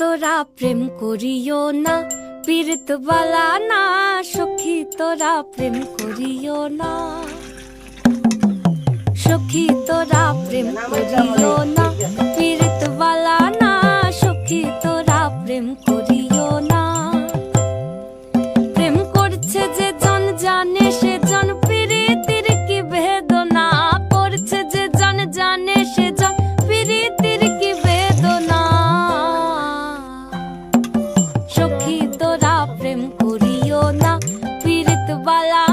তোরা প্রেম করিও না, পীড়িত বালা না। সখী তোরা প্রেম করিও না, সখী তোরা প্রেম করিও না, পীড়িত বালা না। সখী তোরা প্রেম করিও না। প্রেম করছে যে জন জানে সে জন, পীড়িতির কি বেদনা করছে যে জন জানে সে জন, পীড়িতির কি বেদনা। সখী তোরা প্রেম করিও না, পীড়িত বালা